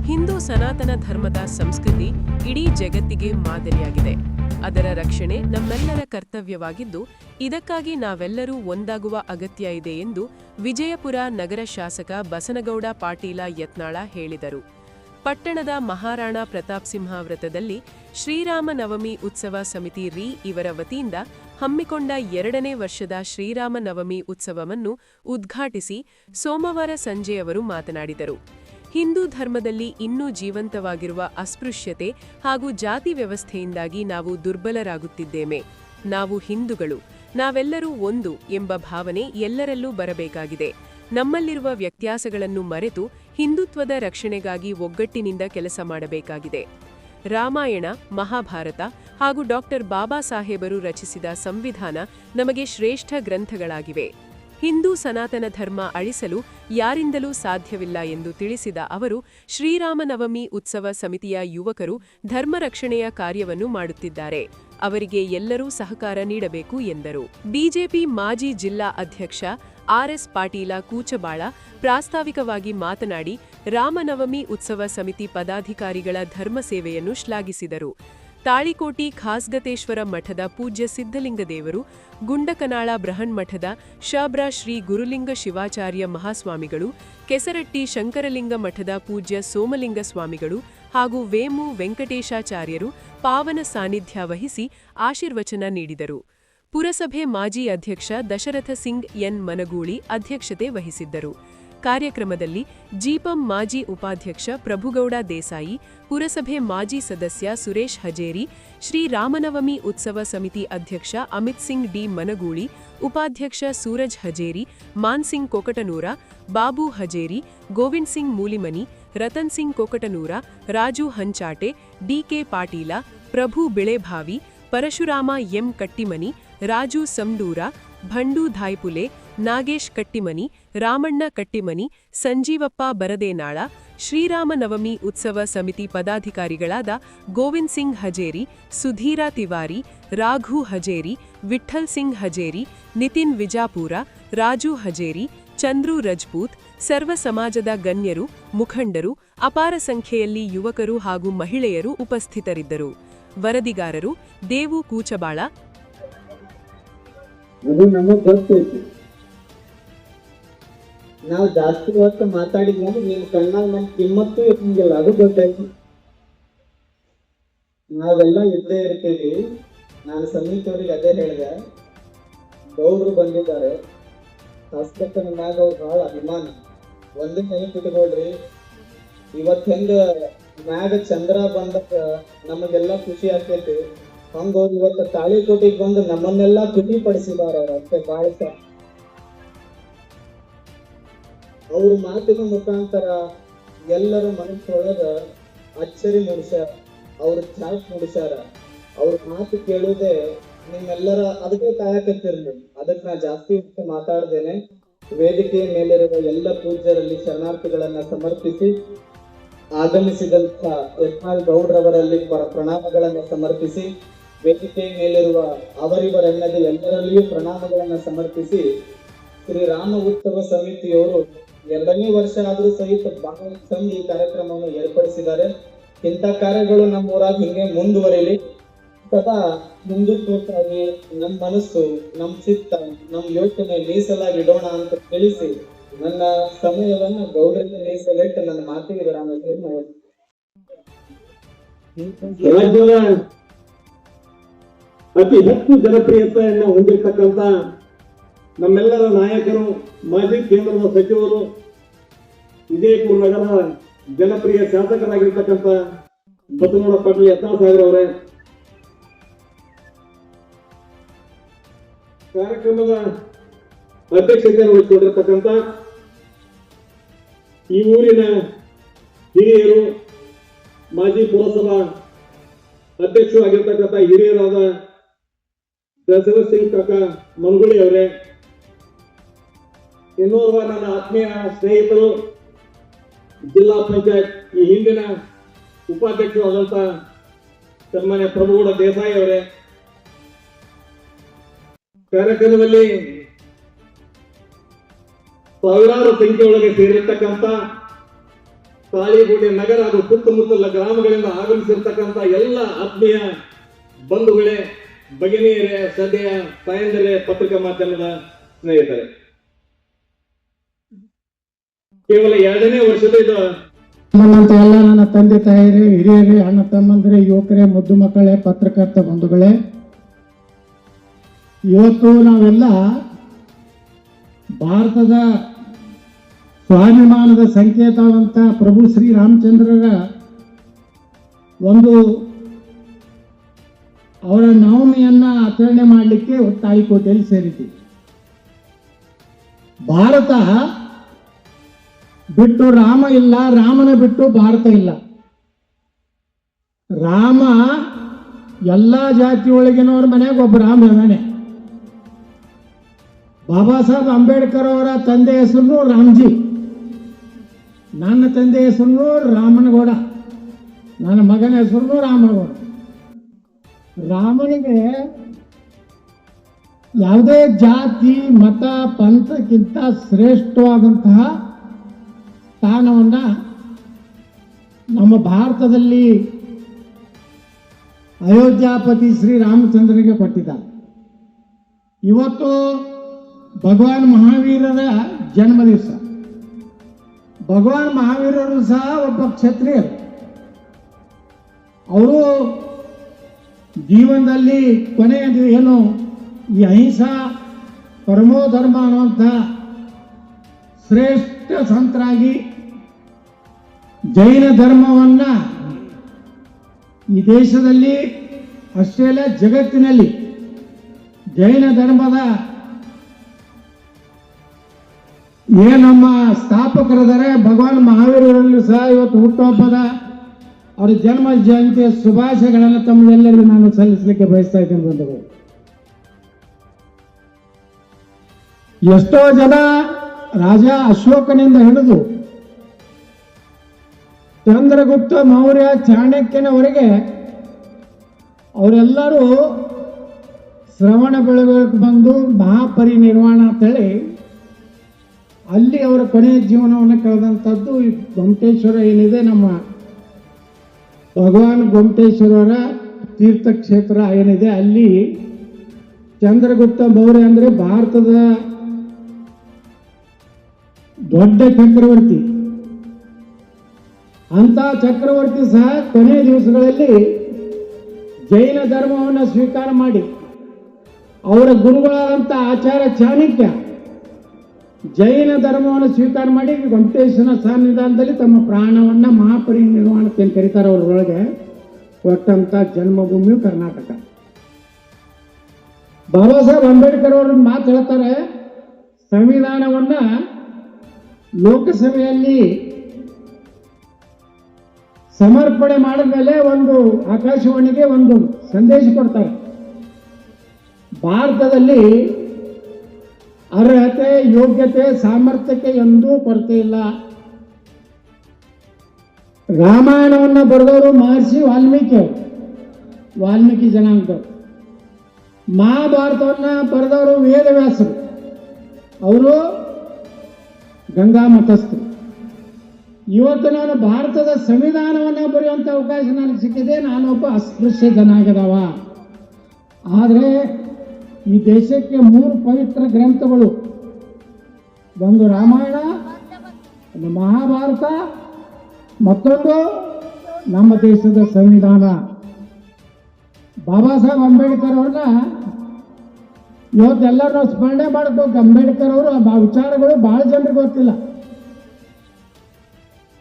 ಹಿಂದೂ ಸನಾತನ ಧರ್ಮದ ಸಂಸ್ಕೃತಿ ಇಡೀ ಜಗತ್ತಿಗೆ ಮಾದರಿಯಾಗಿದೆ. ಅದರ ರಕ್ಷಣೆ ನಮ್ಮೆಲ್ಲರ ಕರ್ತವ್ಯವಾಗಿದ್ದು, ಇದಕ್ಕಾಗಿ ನಾವೆಲ್ಲರೂ ಒಂದಾಗುವ ಅಗತ್ಯ ಇದೆ ಎಂದು ವಿಜಯಪುರ ನಗರ ಶಾಸಕ ಬಸನಗೌಡ ಪಾಟೀಲ ಯತ್ನಾಳ ಹೇಳಿದರು. ಪಟ್ಟಣದ ಮಹಾರಾಣಾ ಪ್ರತಾಪ್ ಸಿಂಹ ವೃತ್ತದಲ್ಲಿ ಶ್ರೀರಾಮನವಮಿ ಉತ್ಸವ ಸಮಿತಿ ಇವರ ವತಿಯಿಂದ ಹಮ್ಮಿಕೊಂಡ 2ನೇ ವರ್ಷದ ಶ್ರೀರಾಮನವಮಿ ಉತ್ಸವವನ್ನು ಉದ್ಘಾಟಿಸಿ ಸೋಮವಾರ ಸಂಜೆ ಅವರು ಮಾತನಾಡಿದರು. ಹಿಂದೂ ಧರ್ಮದಲ್ಲಿ ಇನ್ನೂ ಜೀವಂತವಾಗಿರುವ ಅಸ್ಪೃಶ್ಯತೆ ಹಾಗೂ ಜಾತಿ ವ್ಯವಸ್ಥೆಯಿಂದಾಗಿ ನಾವು ದುರ್ಬಲರಾಗುತ್ತಿದ್ದೇವೆ. ನಾವು ಹಿಂದೂಗಳು, ನಾವೆಲ್ಲರೂ ಒಂದು ಎಂಬ ಭಾವನೆ ಎಲ್ಲರಲ್ಲೂ ಬರಬೇಕಾಗಿದೆ. ನಮ್ಮಲ್ಲಿರುವ ವ್ಯತ್ಯಾಸಗಳನ್ನು ಮರೆತು ಹಿಂದುತ್ವದ ರಕ್ಷಣೆಗಾಗಿ ಒಗ್ಗಟ್ಟಿನಿಂದ ಕೆಲಸ ಮಾಡಬೇಕಾಗಿದೆ. ರಾಮಾಯಣ, ಮಹಾಭಾರತ ಹಾಗೂ ಬಾಬಾ ಸಾಹೇಬರು ರಚಿಸಿದ ಸಂವಿಧಾನ ನಮಗೆ ಶ್ರೇಷ್ಠ ಗ್ರಂಥಗಳಾಗಿವೆ. ಹಿಂದೂ ಸನಾತನ ಧರ್ಮ ಅಳಿಸಲು ಯಾರಿಂದಲೂ ಸಾಧ್ಯವಿಲ್ಲ ಎಂದು ತಿಳಿಸಿದ ಅವರು, ಶ್ರೀರಾಮನವಮಿ ಉತ್ಸವ ಸಮಿತಿಯ ಯುವಕರು ಧರ್ಮ ರಕ್ಷಣೆಯ ಕಾರ್ಯವನ್ನು ಮಾಡುತ್ತಿದ್ದಾರೆ. ಅವರಿಗೆ ಎಲ್ಲರೂ ಸಹಕಾರ ನೀಡಬೇಕು ಎಂದರು. ಬಿಜೆಪಿ ಮಾಜಿ ಜಿಲ್ಲಾ ಅಧ್ಯಕ್ಷ ಆರ್.ಎಸ್. ಪಾಟೀಲ ಕೂಚಬಾಳ ಪ್ರಾಸ್ತಾವಿಕವಾಗಿ ಮಾತನಾಡಿ, ರಾಮನವಮಿ ಉತ್ಸವ ಸಮಿತಿ ಪದಾಧಿಕಾರಿಗಳ ಧರ್ಮ ಸೇವೆಯನ್ನು ಶ್ಲಾಘಿಸಿದರು. ತಾಳಿಕೋಟಿ ಖಾಸ್ಗತೇಶ್ವರ ಮಠದ ಪೂಜ್ಯ ಸಿದ್ಧಲಿಂಗದೇವರು, ಗುಂಡಕನಾಳ ಬೃಹನ್ಮಠದ ಶಬ್ರ ಶ್ರೀ ಗುರುಲಿಂಗ ಶಿವಾಚಾರ್ಯ ಮಹಾಸ್ವಾಮಿಗಳು, ಕೆಸರಟ್ಟಿ ಶಂಕರಲಿಂಗ ಮಠದ ಪೂಜ್ಯ ಸೋಮಲಿಂಗ ಸ್ವಾಮಿಗಳು ಹಾಗೂ ವೇಮು ವೆಂಕಟೇಶಾಚಾರ್ಯರು ಪಾವನ ಸಾನ್ನಿಧ್ಯ ವಹಿಸಿ ಆಶೀರ್ವಚನ ನೀಡಿದರು. ಪುರಸಭೆ ಮಾಜಿ ಅಧ್ಯಕ್ಷ ದಶರಥ ಸಿಂಗ್ ಎನ್ ಮನಗೂಳಿ ಅಧ್ಯಕ್ಷತೆ ವಹಿಸಿದ್ದರು. ಕಾರ್ಯಕ್ರಮದಲ್ಲಿ ಜಿಪಂ ಮಾಜಿ ಉಪಾಧ್ಯಕ್ಷ ಪ್ರಭುಗೌಡ ದೇಸಾಯಿ, ಪುರಸಭೆ ಮಾಜಿ ಸದಸ್ಯ ಸುರೇಶ್ ಹಜೇರಿ, ಶ್ರೀ ರಾಮನವಮಿ ಉತ್ಸವ ಸಮಿತಿ ಅಧ್ಯಕ್ಷ ಅಮಿತ್ ಸಿಂಗ್ ಡಿ ಮನಗೂಳಿ, ಉಪಾಧ್ಯಕ್ಷ ಸೂರಜ್ ಹಜೇರಿ, ಮಾನ್ಸಿಂಗ್ ಕೊಕಟನೂರ, ಬಾಬು ಹಜೇರಿ, ಗೋವಿಂದ್ ಸಿಂಗ್ ಮೂಲಿಮನಿ, ರತನ್ ಸಿಂಗ್ ಕೊಕಟನೂರ, ರಾಜು ಹಂಚಾಟೆ, ಡಿಕೆ ಪಾಟೀಲ, ಪ್ರಭು ಬಿಳೆಭಾವಿ, ಪರಶುರಾಮ ಎಂ ಕಟ್ಟಿಮನಿ, ರಾಜು ಸಂಡೂರ, ಭಂಡು ಧಾಯ್ಪುಲೆ, ನಾಗೇಶ್ ಕಟ್ಟಿಮನಿ, ರಾಮಣ್ಣ ಕಟ್ಟಿಮನಿ, ಸಂಜೀವಪ್ಪ ಬರದೇನಾಳ, ಶ್ರೀರಾಮನವಮಿ ಉತ್ಸವ ಸಮಿತಿ ಪದಾಧಿಕಾರಿಗಳಾದ ಗೋವಿಂದ್ ಸಿಂಗ್ ಹಜೇರಿ, ಸುಧೀರ ತಿವಾರಿ, ರಾಘು ಹಜೇರಿ, ವಿಠ್ಠಲ್ ಸಿಂಗ್ ಹಜೇರಿ, ನಿತಿನ್ ವಿಜಾಪುರ, ರಾಜು ಹಜೇರಿ, ಚಂದ್ರು ರಜಪೂತ್, ಸರ್ವ ಸಮಾಜದ ಗಣ್ಯರು, ಮುಖಂಡರು, ಅಪಾರ ಸಂಖ್ಯೆಯಲ್ಲಿ ಯುವಕರು ಹಾಗೂ ಮಹಿಳೆಯರು ಉಪಸ್ಥಿತರಿದ್ದರು. ವರದಿಗಾರರು ದೇವು ಕೂಚಬಾಳ. ಅದು ನಮಗ್ ಗೊತ್ತೈತಿ. ನಾವು ಜಾಸ್ತಿ ಹೊತ್ತು ಮಾತಾಡಿದ್ಮೇಲೆ ನಿಮ್ ಕಣ್ಣಾಗ ನಮ್ ಕಿಮ್ಮತ್ತು ಇರಂಗಿಲ್ಲ, ಅದು ಗೊತ್ತೈತಿ. ನಾವೆಲ್ಲ ಇದ್ದೇ ಇರ್ತೀವಿ. ನಾನು ಸಮಿತಿಯವ್ರಿಗೆ ಅದೇ ಹೇಳಿದೆ, ಗೌಡ್ರು ಬಂದಿದ್ದಾರೆ, ಶಾಸಕನ ಮ್ಯಾಗ ಅವ್ರು ಬಹಳ ಅಭಿಮಾನ. ಒಂದೇ ನೆನಪಿಟ್ಕೊಳ್ರಿ, ಇವತ್ ಹೆಂಗ ಮ್ಯಾಗ ಚಂದ್ರ ಬಂದಕ್ಕ ನಮಗೆಲ್ಲ ಖುಷಿ ಆಗ್ತೈತಿ, ಹಂಗ ಅವ್ರು ಇವತ್ತು ತಾಳಿಕೋಟಿಗೆ ಬಂದು ನಮ್ಮನ್ನೆಲ್ಲ ಖುಷಿ ಪಡಿಸಿದಾರ. ಅವ್ರ ಅಷ್ಟೇ ಬಾಳ ಅವ್ರ ಮಾತಿನ ಮುಖಾಂತರ ಎಲ್ಲರ ಮನಸ್ಸೊಳಗ ಅಚ್ಚರಿ ಮೂಡಿಸ್ಯಾರ, ಅವ್ರ ಚಾಟ್ ಮೂಡಿಸ್ಯಾರ. ಅವ್ರ ಮಾತು ಕೇಳುವುದೇ ನಿಮ್ಮೆಲ್ಲರ ಅದಕ್ಕೆ ಕಾಯಕತ್ತಿರ್ಲಿ. ಅದಕ್ಕೆ ನಾ ಜಾಸ್ತಿ ಮಾತಾಡ್ದೇನೆ. ವೇದಿಕೆಯ ಮೇಲಿರುವ ಎಲ್ಲ ಪೂಜ್ಯರಲ್ಲಿ ಶರಣಾರ್ಥಿಗಳನ್ನ ಸಮರ್ಪಿಸಿ ಆಗಮಿಸಿದಂತ ಯತ್ನಾಳ್ ಗೌಡ್ರವರಲ್ಲಿ ಪ್ರಣಾಮಗಳನ್ನ ಸಮರ್ಪಿಸಿ, ವೇದಿಕೆಯ ಮೇಲಿರುವ ಅವರಿವರೆನ್ನದೇ ಎಲ್ಲರಲ್ಲಿಯೂ ಪ್ರಣಾಮಗಳನ್ನ ಸಮರ್ಪಿಸಿ, ಶ್ರೀರಾಮ ಉತ್ಸವ ಸಮಿತಿಯವರು 2ನೇ ವರ್ಷ ಆದ್ರೂ ಸಹಿತ ಬಹಳ ಚಂದ ಈ ಕಾರ್ಯಕ್ರಮವನ್ನು ಏರ್ಪಡಿಸಿದ್ದಾರೆ. ಇಂಥ ಕಾರ್ಯಗಳು ನಮ್ಮ ಊರಾಗ ಹಿಂಗೆ ಮುಂದುವರಿಲಿ. ಸದಾ ಹಿಂದುತ್ವಕ್ಕಾಗಿ ನಮ್ಮ ಮನಸ್ಸು, ನಮ್ಮ ಚಿತ್ತ, ನಮ್ಮ ಯೋಚನೆ ಮೀಸಲಾಗಿ ಇಡೋಣ ಅಂತ ತಿಳಿಸಿ ನನ್ನ ಸಮಯವನ್ನ ಗೌರವ ಮೀಸಲಿಟ್ಟು ನನ್ನ ಮಾತಿಗೆ ವಿರಾಮ. ರಾಜ್ಯದ ಅತಿ ಹೆಚ್ಚು ಜನಪ್ರಿಯತೆಯನ್ನು ಹೊಂದಿರತಕ್ಕಂತ ನಮ್ಮೆಲ್ಲರ ನಾಯಕರು, ಮಾಜಿ ಕೇಂದ್ರದ ಸಚಿವರು, ವಿಜಯಪುರ ನಗರದ ಜನಪ್ರಿಯ ಶಾಸಕರಾಗಿರ್ತಕ್ಕಂಥ ಬಸನಗೌಡ ಪಾಟೀಲ ಯತ್ನಾಳ್ ಸಾಹೇಬ್ರ ಅವರೇ, ಕಾರ್ಯಕ್ರಮದ ಅಧ್ಯಕ್ಷತೆಯನ್ನು ವಹಿಸಿಕೊಂಡಿರ್ತಕ್ಕಂಥ ಈ ಊರಿನ ಹಿರಿಯರು, ಮಾಜಿ ಪುರಸಭಾ ಅಧ್ಯಕ್ಷರು ಆಗಿರ್ತಕ್ಕಂಥ ಹಿರಿಯರಾದ ದಶರಥ ಸಿಂಗ್ ಕಾಕಾ ಮಂಗುಳಿ ಅವರೇ, ಇನ್ನೋರ್ವ ನನ್ನ ಆತ್ಮೀಯ ಸ್ನೇಹಿತರು, ಜಿಲ್ಲಾ ಪಂಚಾಯತ್ ಈ ಹಿಂದಿನ ಉಪಾಧ್ಯಕ್ಷರಾದಂತ ಸನ್ಮಾನ್ಯ ಪ್ರಭುಗೌಡ ದೇಸಾಯಿ ಅವರೇ, ಕಾರ್ಯಕ್ರಮದಲ್ಲಿ ಸಾವಿರಾರು ಸಂಖ್ಯೆಯೊಳಗೆ ಸೇರಿರ್ತಕ್ಕಂಥ ತಾಳಿಗುಡಿ ನಗರ ಹಾಗೂ ಸುತ್ತಮುತ್ತಲ ಗ್ರಾಮಗಳಿಂದ ಆಗಮಿಸಿರ್ತಕ್ಕಂಥ ಎಲ್ಲ ಆತ್ಮೀಯ ಬಂಧುಗಳೇ, ಭಗಿನಿಯರೇ, ಸದ್ಯ ತಾಯಂದಿರೇ, ಪತ್ರಿಕಾ ಮಾಧ್ಯಮದ ಸ್ನೇಹಿತರೆ, ಕೇವಲ 2ನೇ ವರ್ಷದ ಇದು ನಮ್ಮಂತ ಎಲ್ಲ ನನ್ನ ತಂದೆ ತಾಯಿರೇ, ಹಿರಿಯರೇ, ಅಣ್ಣ ತಮ್ಮಂದಿರೇ, ಯುವಕರೇ, ಮುದ್ದು ಮಕ್ಕಳೇ, ಪತ್ರಕರ್ತ ಬಂಧುಗಳೇ, ಇವತ್ತು ನಾವೆಲ್ಲ ಭಾರತದ ಸ್ವಾಭಿಮಾನದ ಸಂಕೇತವಂತ ಪ್ರಭು ಶ್ರೀರಾಮಚಂದ್ರರ ಒಂದು ಅವರ ನವಮಿಯನ್ನ ಆಚರಣೆ ಮಾಡಲಿಕ್ಕೆ ತಾಳಿಕೋಟೆಯಲ್ಲಿ ಸೇರಿದ್ದೀವಿ. ಭಾರತ ಬಿಟ್ಟು ರಾಮ ಇಲ್ಲ, ರಾಮನ ಬಿಟ್ಟು ಭಾರತ ಇಲ್ಲ. ರಾಮ ಎಲ್ಲ ಜಾತಿ ಒಳಗಿನವ್ರ ಮನೆಯಾಗ ಒಬ್ಬ ರಾಮ ಇದ್ದಾನೆ. ಬಾಬಾ ಸಾಹೇಬ್ ಅಂಬೇಡ್ಕರ್ ಅವರ ತಂದೆ ಹೆಸರು ರಾಮ್ಜಿ, ನನ್ನ ತಂದೆ ಹೆಸರು ರಾಮನಗೌಡ, ನನ್ನ ಮಗನ ಹೆಸರು ರಾಮನಗೌಡ. ರಾಮನಿಗೆ ಯಾವುದೇ ಜಾತಿ ಮತ ಪಂಥಕ್ಕಿಂತ ಶ್ರೇಷ್ಠವಾದಂತಹ ಸ್ಥಾನವನ್ನ ನಮ್ಮ ಭಾರತದಲ್ಲಿ ಅಯೋಧ್ಯಾಪತಿ ಶ್ರೀರಾಮಚಂದ್ರನಿಗೆ ಕೊಟ್ಟಿದ್ದಾರೆ. ಇವತ್ತು ಭಗವಾನ್ ಮಹಾವೀರರ ಜನ್ಮ ದಿವಸ. ಭಗವಾನ್ ಮಹಾವೀರರು ಸಹ ಒಬ್ಬ ಕ್ಷತ್ರಿಯರು. ಅವರು ಜೀವನದಲ್ಲಿ ಕೊನೆಯದು ಏನು ಈ ಅಹಿಂಸಾ ಪರಮೋ ಧರ್ಮ ಅನ್ನುವಂಥ ಶ್ರೇಷ್ಠ ಸಂತರಾಗಿ ಜೈನ ಧರ್ಮವನ್ನ ಈ ದೇಶದಲ್ಲಿ ಅಷ್ಟೇ ಅಲ್ಲ ಜಗತ್ತಿನಲ್ಲಿ ಜೈನ ಧರ್ಮದ ನಮ್ಮ ಸ್ಥಾಪಕರಿದ್ದಾರೆ ಭಗವಾನ್ ಮಹಾವೀರರಲ್ಲೂ ಸಹ ಇವತ್ತು ಹುಟ್ಟುಹಬ್ಬದ ಅವರ ಜನ್ಮ ಜಯಂತಿಯ ಶುಭಾಶಯಗಳನ್ನು ತಮ್ಮೆಲ್ಲರಿಗೂ ನಾನು ಸಲ್ಲಿಸಲಿಕ್ಕೆ ಬಯಸ್ತಾ ಇದ್ದೇನೆ ಬಂಧುಗಳು. ಎಷ್ಟೋ ಜನ ರಾಜ ಅಶೋಕನಿಂದ ಹಿಡಿದು ಚಂದ್ರಗುಪ್ತ ಮೌರ್ಯ ಚಾಣಕ್ಯನವರೆಗೆ ಅವರೆಲ್ಲರೂ ಶ್ರವಣ ಬೆಳಗೊಳಕ್ಕೆ ಬಂದು ಮಹಾಪರಿನಿರ್ವಾಣ ಅಂತೇಳಿ ಅಲ್ಲಿ ಅವರ ಕೊನೆಯ ಜೀವನವನ್ನು ಕಳೆದಂಥದ್ದು ಈ ಗೊಮ್ಮಟೇಶ್ವರ ಏನಿದೆ, ನಮ್ಮ ಭಗವಾನ್ ಗೊಮ್ಮಟೇಶ್ವರರ ತೀರ್ಥಕ್ಷೇತ್ರ ಏನಿದೆ, ಅಲ್ಲಿ ಚಂದ್ರಗುಪ್ತ ಮೌರ್ಯ ಅಂದರೆ ಭಾರತದ ದೊಡ್ಡ ಚಕ್ರವರ್ತಿ. ಅಂತ ಚಕ್ರವರ್ತಿ ಸಹ ಕೊನೆಯ ದಿವಸಗಳಲ್ಲಿ ಜೈನ ಧರ್ಮವನ್ನು ಸ್ವೀಕಾರ ಮಾಡಿ ಅವರ ಗುರುಗಳಾದಂಥ ಆಚಾರ್ಯ ಚಾಣಕ್ಯ ಜೈನ ಧರ್ಮವನ್ನು ಸ್ವೀಕಾರ ಮಾಡಿ ಗೊಮ್ಮಟೇಶ್ವರನ ಸನ್ನಿಧಾನದಲ್ಲಿ ತಮ್ಮ ಪ್ರಾಣವನ್ನ ಮಹಾಪರಿನಿರ್ವಾಣಕ್ಕೆ ಅಂತ ಕರೀತಾರೆ. ಅವರೊಳಗೆ ಕೊಟ್ಟಂತ ಜನ್ಮಭೂಮಿಯು ಕರ್ನಾಟಕ. ಬಾಬಾ ಸಾಹೇಬ್ ಅಂಬೇಡ್ಕರ್ ಅವರು ಮಾತು ಹೇಳ್ತಾರೆ, ಸಂವಿಧಾನವನ್ನ ಲೋಕಸಭೆಯಲ್ಲಿ ಸಮರ್ಪಣೆ ಮಾಡಿದ ಮೇಲೆ ಒಂದು ಆಕಾಶವಾಣಿಗೆ ಒಂದು ಸಂದೇಶ ಕೊಡ್ತಾರೆ. ಭಾರತದಲ್ಲಿ ಅರ್ಹತೆ, ಯೋಗ್ಯತೆ, ಸಾಮರ್ಥ್ಯಕ್ಕೆ ಎಂದೂ ಕೊರತೆ ಇಲ್ಲ. ರಾಮಾಯಣವನ್ನು ಬರೆದವರು ಮಹರ್ಷಿ ವಾಲ್ಮೀಕಿ ಜನಾಂಗ. ಮಹಾಭಾರತವನ್ನು ಬರೆದವರು ವೇದವ್ಯಾಸರು, ಅವರು ಗಂಗಾ ಮತಸ್ಥರು. ಇವತ್ತು ನಾನು ಭಾರತದ ಸಂವಿಧಾನವನ್ನು ಬರೆಯುವಂಥ ಅವಕಾಶ ನನಗೆ ಸಿಕ್ಕಿದೆ. ನಾನೊಬ್ಬ ಅಸ್ಪೃಶ್ಯ ಜನಾಂಗದವ. ಆದರೆ ಈ ದೇಶಕ್ಕೆ 3 ಪವಿತ್ರ ಗ್ರಂಥಗಳು, ಒಂದು ರಾಮಾಯಣ, ಒಂದು ಮಹಾಭಾರತ, ಮತ್ತೊಂದು ನಮ್ಮ ದೇಶದ ಸಂವಿಧಾನ. ಬಾಬಾ ಸಾಹೇಬ್ ಅಂಬೇಡ್ಕರ್ ಅವ್ರನ್ನ ಇವತ್ತೆಲ್ಲರೂ ಸ್ಮರಣೆ ಮಾಡಬೇಕು. ಅಂಬೇಡ್ಕರ್ ಅವರು ಆ ವಿಚಾರಗಳು ಬಹಳ ಜನರಿಗೆ ಗೊತ್ತಿಲ್ಲ.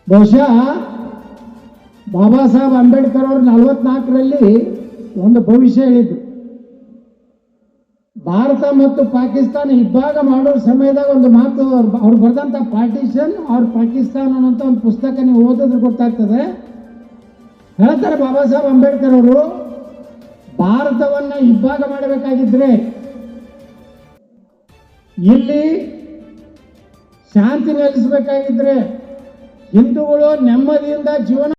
ಬಹುಶಃ ಬಾಬಾ ಸಾಹೇಬ್ ಅಂಬೇಡ್ಕರ್ ಅವರು 44ರಲ್ಲಿ ಒಂದು ಭವಿಷ್ಯ ಹೇಳಿದ್ರು. ಭಾರತ ಮತ್ತು ಪಾಕಿಸ್ತಾನ ಇಬ್ಬಾಗ ಮಾಡೋ ಸಮಯದಾಗ ಒಂದು ಮಾತು, ಅವ್ರು ಬರೆದಂಥ ಪಾರ್ಟಿಷನ್ ಅವ್ರ ಪಾಕಿಸ್ತಾನ ಅನ್ನೋಂಥ ಒಂದು ಪುಸ್ತಕ ನೀವು ಓದಿದ್ರೆ ಗೊತ್ತಾಗ್ತದೆ. ಹೇಳ್ತಾರೆ ಬಾಬಾ ಸಾಹೇಬ್ ಅಂಬೇಡ್ಕರ್ ಅವರು, ಭಾರತವನ್ನ ಇಬ್ಬಾಗ ಮಾಡಬೇಕಾಗಿದ್ರೆ ಇಲ್ಲಿ ಶಾಂತಿ ನೆಲೆಸಬೇಕಾಗಿದ್ರೆ ಹಿಂದೂಗಳು ನೆಮ್ಮದಿಯಿಂದ ಜೀವನ